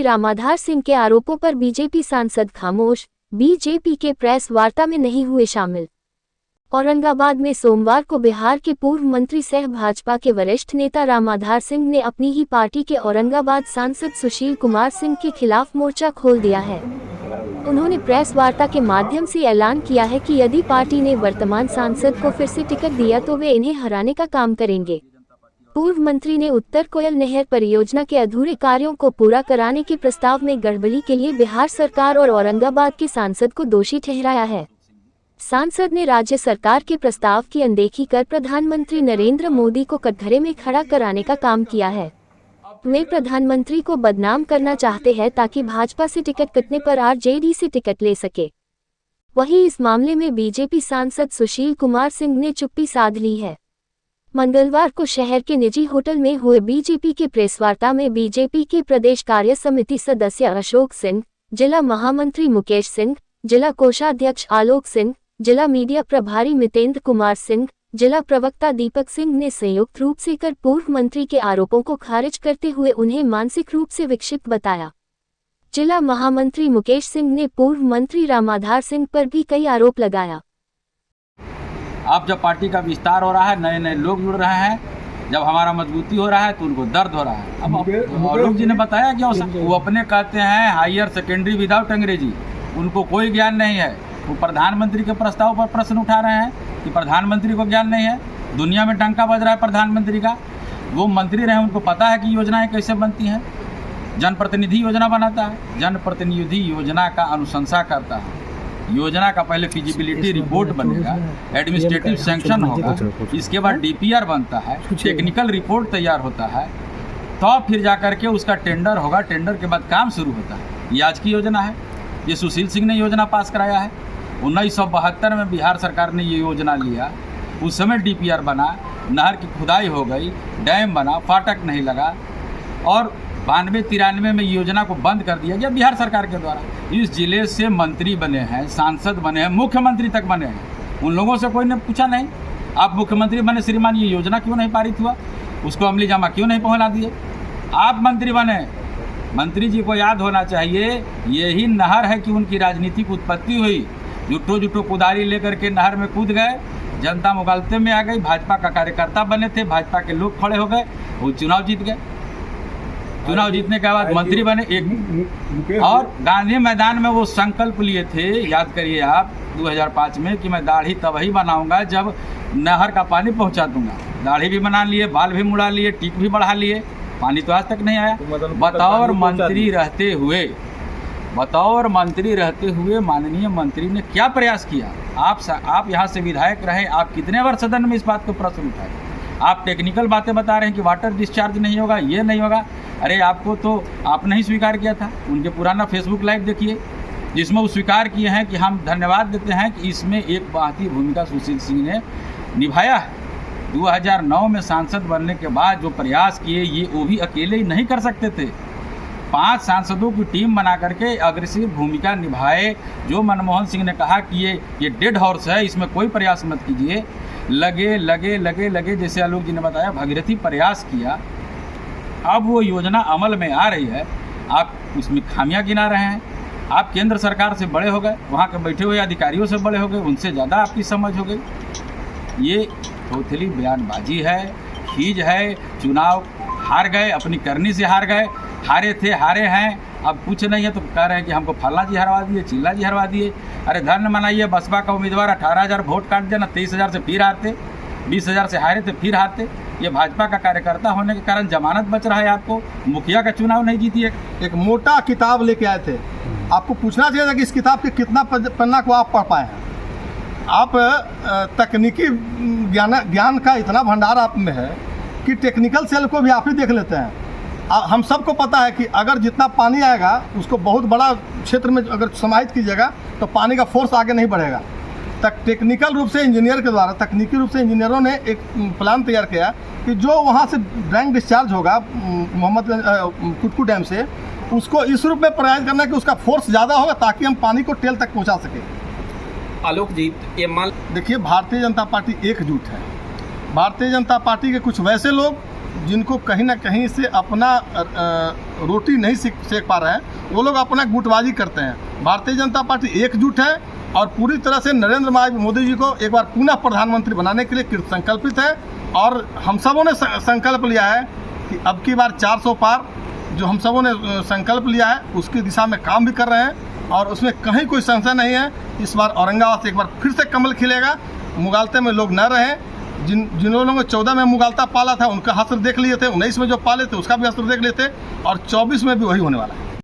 रामाधार सिंह के आरोपों पर बीजेपी सांसद खामोश, बीजेपी के प्रेस वार्ता में नहीं हुए शामिल। औरंगाबाद में सोमवार को बिहार के पूर्व मंत्री सह भाजपा के वरिष्ठ नेता रामाधार सिंह ने अपनी ही पार्टी के औरंगाबाद सांसद सुशील कुमार सिंह के खिलाफ मोर्चा खोल दिया है। उन्होंने प्रेस वार्ता के माध्यम से ऐलान किया है कि यदि पार्टी ने वर्तमान सांसद को फिर से टिकट दिया तो वे इन्हें हराने का काम करेंगे। पूर्व मंत्री ने उत्तर कोयल नहर परियोजना के अधूरे कार्यों को पूरा कराने के प्रस्ताव में गड़बड़ी के लिए बिहार सरकार और औरंगाबाद के सांसद को दोषी ठहराया है। सांसद ने राज्य सरकार के प्रस्ताव की अनदेखी कर प्रधानमंत्री नरेंद्र मोदी को कटघरे में खड़ा कराने का काम किया है। वे प्रधानमंत्री को बदनाम करना चाहते हैं ताकि भाजपा से टिकट कटने पर आरजेडी से टिकट ले सके। वहीं इस मामले में बीजेपी सांसद सुशील कुमार सिंह ने चुप्पी साध ली है। मंगलवार को शहर के निजी होटल में हुए बीजेपी के प्रेस वार्ता में बीजेपी के प्रदेश कार्य समिति सदस्य अशोक सिंह, जिला महामंत्री मुकेश सिंह, जिला कोषाध्यक्ष आलोक सिंह, जिला मीडिया प्रभारी मितेंद्र कुमार सिंह, जिला प्रवक्ता दीपक सिंह ने संयुक्त रूप से कर पूर्व मंत्री के आरोपों को खारिज करते हुए उन्हें मानसिक रूप से विक्षिप्त बताया। जिला महामंत्री मुकेश सिंह ने पूर्व मंत्री रामाधार सिंह पर भी कई आरोप लगाया। अब जब पार्टी का विस्तार हो रहा है, नए नए लोग जुड़ रहे हैं, जब हमारा मजबूती हो रहा है तो उनको दर्द हो रहा है। अब आलोक जी ने बताया कि वो अपने कहते हैं हायर सेकेंडरी विदाउट अंग्रेजी, उनको कोई ज्ञान नहीं है। वो प्रधानमंत्री के प्रस्ताव पर प्रश्न उठा रहे हैं कि प्रधानमंत्री को ज्ञान नहीं है। दुनिया में डंका बज रहा है प्रधानमंत्री का। वो मंत्री रहे, उनको पता है कि योजनाएं कैसे बनती हैं। जनप्रतिनिधि योजना बनाता है, जनप्रतिनिधि योजना का अनुशंसा करता है। योजना का पहले फिजिबिलिटी रिपोर्ट बनेगा, एडमिनिस्ट्रेटिव सैंक्शन होगा, इसके बाद डीपीआर बनता है, टेक्निकल रिपोर्ट तैयार होता है, तो फिर जाकर के उसका टेंडर होगा। टेंडर के बाद काम शुरू होता है। ये आज की योजना है, ये सुशील सिंह ने योजना पास कराया है। 1972 में बिहार सरकार ने ये योजना लिया। उस समय डीपीआर बना, नहर की खुदाई हो गई, डैम बना, फाटक नहीं लगा, और 92-93 में योजना को बंद कर दिया गया बिहार सरकार के द्वारा। इस जिले से मंत्री बने हैं, सांसद बने हैं, मुख्यमंत्री तक बने हैं। उन लोगों से कोई ने पूछा नहीं, आप मुख्यमंत्री बने श्रीमान, ये योजना क्यों नहीं पारित हुआ, उसको अमली जामा क्यों नहीं पहुँचा दिए। आप मंत्री बने, मंत्री जी को याद होना चाहिए यही नहर है कि उनकी राजनीतिक उत्पत्ति हुई। जुट्टो कुदारी लेकर के नहर में कूद गए, जनता मुगालते में आ गई। भाजपा का कार्यकर्ता बने थे, भाजपा के लोग खड़े हो गए, वो चुनाव जीत गए। चुनाव जीतने के बाद मंत्री बने एक, और गांधी मैदान में वो संकल्प लिए थे, याद करिए आप, 2005 में कि मैं दाढ़ी तभी बनाऊंगा जब नहर का पानी पहुंचा दूंगा। दाढ़ी भी बना लिए, बाल भी मुड़ा लिए, टीक भी बढ़ा लिए, पानी तो आज तक नहीं आया। बतौर मंत्री रहते हुए माननीय मंत्री ने क्या प्रयास किया। आप यहाँ से विधायक रहे, आप कितने बार सदन में इस बात को प्रश्न उठाए। आप टेक्निकल बातें बता रहे हैं कि वाटर डिस्चार्ज नहीं होगा, ये नहीं होगा। अरे आपको तो आपने ही स्वीकार किया था। उनके पुराना फेसबुक लाइव देखिए, जिसमें वो स्वीकार किए हैं कि हम धन्यवाद देते हैं कि इसमें एक महत्वपूर्ण भूमिका सुशील सिंह ने निभाया है। 2009 में सांसद बनने के बाद जो प्रयास किए, ये वो भी अकेले ही नहीं कर सकते थे। 5 सांसदों की टीम बना करके अग्रेसिव भूमिका निभाए। जो मनमोहन सिंह ने कहा कि ये डेड हॉर्स है, इसमें कोई प्रयास मत कीजिए, लगे जैसे आलोक जी ने बताया, भगीरथी प्रयास किया। अब वो योजना अमल में आ रही है, आप उसमें खामियां गिना रहे हैं। आप केंद्र सरकार से बड़े हो गए, वहाँ के बैठे हुए अधिकारियों से बड़े हो गए, उनसे ज़्यादा आपकी समझ हो गई। ये थोथली बयानबाजी है, खीज है। चुनाव हार गए, अपनी करनी से हार गए, हारे थे, हारे हैं, अब कुछ नहीं है तो कह रहे हैं कि हमको फल्ला जी हरवा दिए, चिल्ला जी हरवा दिए। अरे धर्म मनाइए, बसपा का उम्मीदवार 18,000 वोट काट दिया ना, 23,000 से फिर हारते, 20,000 से हारे थे फिर हारते। ये भाजपा का कार्यकर्ता होने के कारण जमानत बच रहा है आपको। मुखिया का चुनाव नहीं जीती है। एक मोटा किताब लेके आए थे, आपको पूछना चाहिए था कि इस किताब के कितना पन्ना को आप पढ़ पाए हैं। आप तकनीकी ज्ञान का इतना भंडार आप में है कि टेक्निकल सेल को भी आप ही देख लेते हैं। हम सबको पता है कि अगर जितना पानी आएगा उसको बहुत बड़ा क्षेत्र में अगर समाहित कीजिएगा तो पानी का फोर्स आगे नहीं बढ़ेगा। टेक्निकल रूप से इंजीनियर के द्वारा, तकनीकी रूप से इंजीनियरों ने एक प्लान तैयार किया कि जो वहाँ से ड्रैंक डिस्चार्ज होगा कुटकू डैम से, उसको इस रूप में प्रयास करना कि उसका फोर्स ज़्यादा होगा ताकि हम पानी को टेल तक पहुँचा सकें। आलोक जी, ये मान देखिए, भारतीय जनता पार्टी एकजुट है। भारतीय जनता पार्टी के कुछ वैसे लोग जिनको कहीं ना कहीं से अपना रोटी नहीं सेक पा रहे हैं, वो लोग अपना गुटबाजी करते हैं। भारतीय जनता पार्टी एकजुट है और पूरी तरह से नरेंद्र मोदी जी को एक बार पुनः प्रधानमंत्री बनाने के लिए कृत संकल्पित है। और हम सबों ने संकल्प लिया है कि अब की बार 400 पार जो हम सबों ने संकल्प लिया है उसकी दिशा में काम भी कर रहे हैं और उसमें कहीं कोई संशय नहीं है। इस बार औरंगाबाद से एक बार फिर से कमल खिलेगा। मुगालते में लोग न रहें। जिन लोगों ने 14 में मुगालता पाला था उनका हस्र देख लिए थे, 19 में जो पाले थे उसका भी हस्र देख लिए थे और 24 में भी वही होने वाला है।